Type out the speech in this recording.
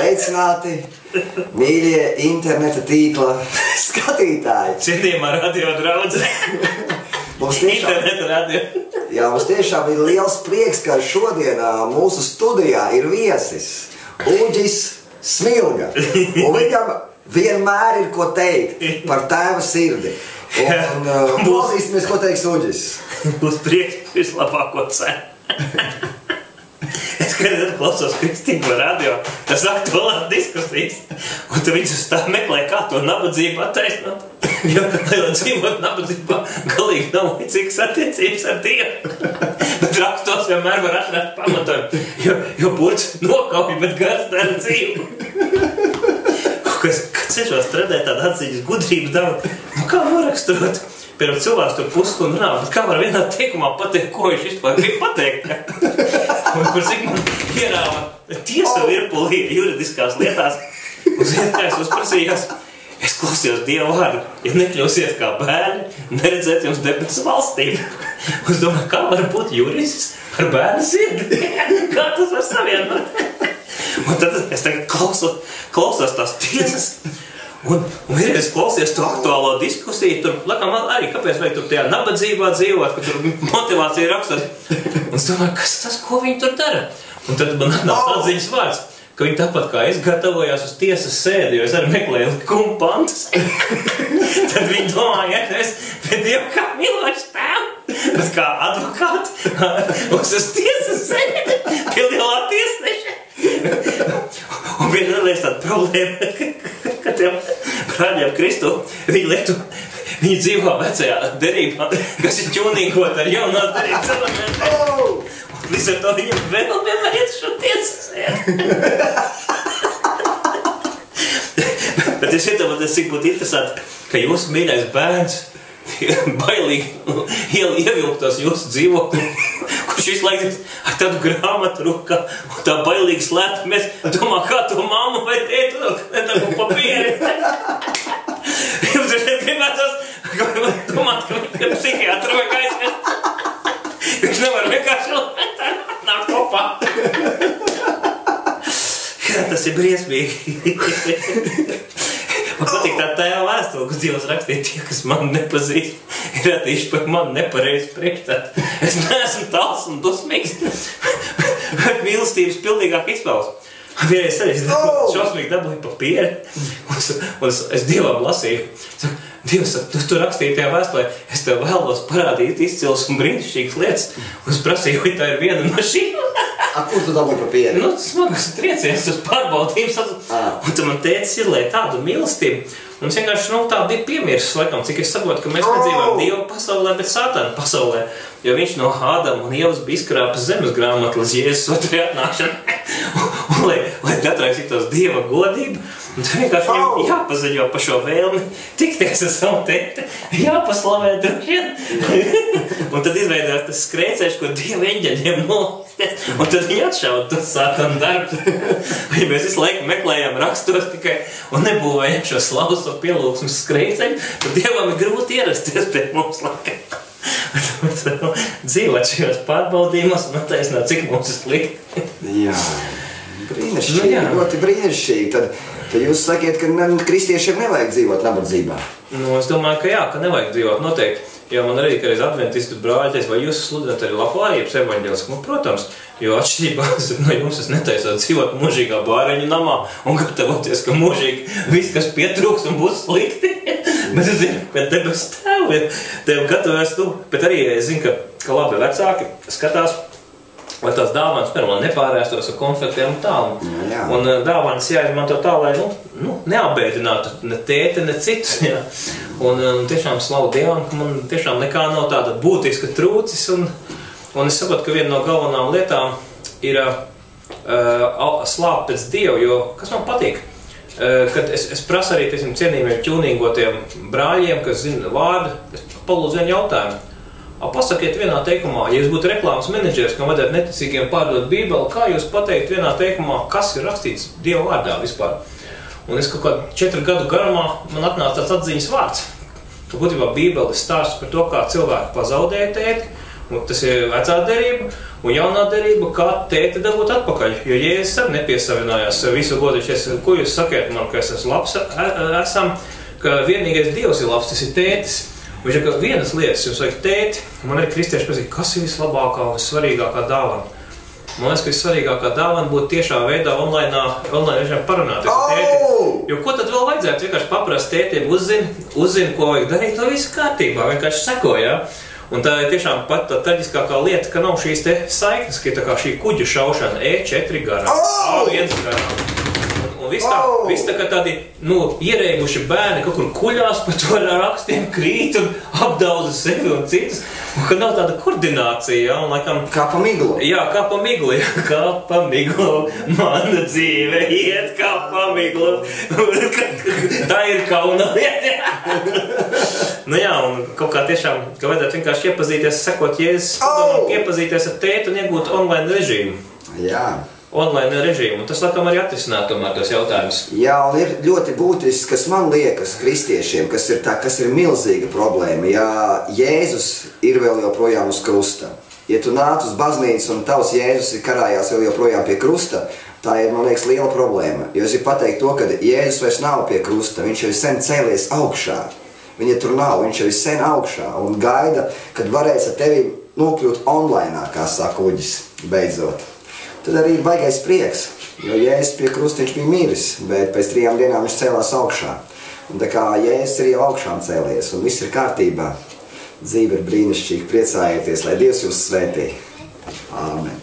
Sveicināti, mīļie interneta tīkla skatītāji. Cienījamā radio draudzē. Interneta radio. Jā, mums tiešām ir liels prieks, ka šodien mūsu studijā ir viesis Uģis Smilga. Un viņam vienmēr ir ko teikt par tēva sirdi. Un klausīsimies, ko teiks Uģis. Būs prieks vislabāko cenu. Es kādreiz klausos Kristīnu par radio, tas aktuālās diskusijas, un tu viņus uz tā meklē, kā to nabadzību attaisnot. Jo, lai dzīvot nabadzībā, galīgi nav līdzīgas attiecības ar Dievu. Bet rakstos vienmēr var atrast pamatojumu, jo burts nokauj, bet gars dara dzīvu. Kad sešos strādē tāda atziņas gudrības dava, nu kā noraksturot? Pirms cilvēks tur pusstundu runā, bet kā var vienā teikumā pateikt, ko viņš vispār grib pateikt? Un kur cik man ierāva tiesa virpulī juridiskās lietās, un ziniet, kā es uzprasījos, es klausījos Dievu vārdu, ja nekļūsiet kā bērni, neredzēt jums debesu valstību. Un es domāju, kā var būt jurists ar bērnu sirdi? Kā tas var savienot? Un tad es tagad klausos tās tiesas, un vienreiz klausies to aktuālo diskusiju, tur, laikam, arī, kāpēc vajag tur tajā nabadzībā dzīvot, ka tur motivācija rakstot. Un es domāju, kas tas, ko viņi tur dara? Un tad man atnāk atziņas vārds, ka viņi tāpat kā es gatavojās uz tiesas sēdi, jo es arī meklēju likuma pantus. Tad viņi domāja, ja es pie Dievu kā mīlošs tēvu, bet kā advokāti, uz tiesas sēdi, pie lielā tiesneša. Un bija vēlreiz tāda problēma, ka tiem brāļiem Kristu viņi dzīvo vecajā derībā, kas ir ķūnīgot ar jaunās derības elementiem. Un līdz ar to viņam vēl vienmēr iet šo tiesas sēdi. Bet es iedomājos, cik būtu interesanti, ka jūsu mīļais bērns bailīgi ievilktos jūsu dzīvokli, kurš visu laiku ar tādu grāmatu rokā un tā bailīgi slēptamies, domā, kā to mammu vai tētu vēl nedagu papīri. Jums ir gribētos domāt, ka viņš ir psihiatru vai aizvest. Viņš nevar vienkārši nākt kopā. Jā, tas ir briesmīgi. Man patīk tā tēva vēstule, kas Dievs rakstīja, tie, kas man nepazīst, ir radījuši par mani nepareizi priekšstatu. Es neesmu tāls un dusmīgs, bet mīlestības pilnīgāk izpausme. Vienreiz arī es šausmīgi dabūju papīri, un es Dievam lasīju. Dievs, tu rakstīji tajā vēstulē, es tev vēlos parādīt izcils un brīnišķīgas lietas, un es prasīju, vai tā ir viena no šīm. Kur tu dabūji papīri? Nu, smagas trieciens uz pārbaudības. Un tu man teici, ir, lai tādu mīlestību. Un es vienkārši, tā bija piemirsis, laikam, cik es saprotu, ka mēs nedzīvojam Dievu pasaulē, bet Sātana pasaulē. Jo viņš no Ādama un Ievas bija izkrāpis zemes grāmatu līdz Jēzus otrajai atnākšanai. Un lai atraisītos Dieva godību, un tad vienkārši viņam jāpaziņo par šo vēlmi tikties ar savu tēti, jāpaslavē droši vien. Un tad izveidās tas skrēcēš, ko Dieva eņģeļiem nolaities, un tad viņi atšauda to Sātana darbu. Ja mēs visu laiku meklējām rakstos tikai un nebūvējam šo slauso pielūgsmes skrēceļu, tad Dievam ir grūti ierasties pie mums laikam. Mēs varam dzīvot šajos pārbaudījumos un attaisnāt, cik mums ir slikti. Jā, brīnišķīgi, ļoti brīnišķīgi. Tad jūs sakiet, ka kristiešiem nevajag dzīvot nabadzībā. Nu, es domāju, ka jā, ka nevajag dzīvot noteikti. Jo man arī, ka reiz adventistu brāļi, vai jūs sludināt arī labklājības evaņģēlismu? Protams, jo atšķirībā no jums es netaisos dzīvot mūžīgā bāreņu namā un gatavoties, ka mūžīgi viss, kas pietrūks un būs slikti. Bet es zinu, ka debes tev gatavojas tu. Bet arī es zinu, ka labi vecāki skatās, lai tās dāvanas, piemēram, nepārēstos ar konfliktiem un tā. Un dāvanas jāizmanto tā, lai neapbēdinātu ne tēti, ne citus. Jā. Un tiešām slavu Dievam, ka man tiešām nekā nav tāda būtiska trūcis. Un es saprotu, ka viena no galvenām lietām ir slāpt pēc Dievu, jo kas man patīk? Kad es prasu arī cienījumiem ķūnīgotiem brāļiem, kas zina vārdu, es palūdzu vienu jautājumu. Pasakiet vienā teikumā, ja jūs būtu reklāmas menedžers, kam vajadzētu neticīgiem pārdot Bībeli, kā jūs pateikt vienā teikumā, kas ir rakstīts Dieva vārdā vispār? Un es kaut kādu 4 gadu garumā man atnāca tāds atziņas vārds, ka būtībā Bībeli stāsts par to, kā cilvēki pazaudēja tēti, Un tas ir vecā derība un jaunā derība, kā tēti dabūt atpakaļ. Jo Jēzus arī nepiesavinājās visu godīšies. Ko jūs sakiet man, ka es esmu labs esam, ka vienīgais Dievs ir labs, tas ir tētis. Viņš ir, ka vienas lietas jums vajag tēti, man arī kristieši pasaka, kas ir vislabākā un svarīgākā dāvana. Man liekas, ka vissvarīgākā dāvana būtu tiešā veidā online parunāties ar tēti. Jo ko tad vēl vajadzētu? Vienkārši paprast tētiem uzzini, ko vajag darīt, to visu kārtībā, vienkārši seko, jā. Un tā ir tiešām pat tā traģiskākā lieta, ka nav šīs te saiknes, ka ir tā kā šī kuģu šaušana E4 garā, A1 garā. Un viss tā kā tādi, ierēbuši bērni kaut kur kuļās pa to rakstiem krīt un apdauza sevi un citus. Un ka nav tāda koordinācija, jā, un laikam... Kā pa miglu. Jā, kā pa miglu, jā, kā pa miglu. Mana dzīve iet kā pa miglu. Tā ir kauna lieta, jā. Jā, un kaut kā tiešām, ka vajadzētu vienkārši iepazīties, sekot Jēzus, iepazīties ar tētu un iegūt online režīmu. Jā. Online režīmu, un tas, laikam, arī atrisināt tomēr tos jautājumus. Jā, un ir ļoti būtisks, kas man liekas kristiešiem, kas ir milzīga problēma. Ja Jēzus ir vēl joprojām uz krusta, ja tu nāc uz baznīcu un tavs Jēzus ir karājās vēl joprojām pie krusta, tā ir, man liekas, liela problēma. Jo es gribu pateikt to, ka Jēzus vairs nav pie krusta, viņš jau ir sen cēlies augšā. Viņa tur nav, viņš jau ir sen augšā un gaida, kad varēs ar tevi nokļūt online, kā saka Uģis, beidzot. Tad arī ir baigais prieks, jo Jēzus pie krusta viņš bija miris, bet pēc 3 dienām viņš cēlās augšā. Un tā kā Jēzus ir jau augšām cēlies, un viss ir kārtībā. Dzīve ir brīnišķīga, priecājieties, lai Dievs jūs svētī. Āmen.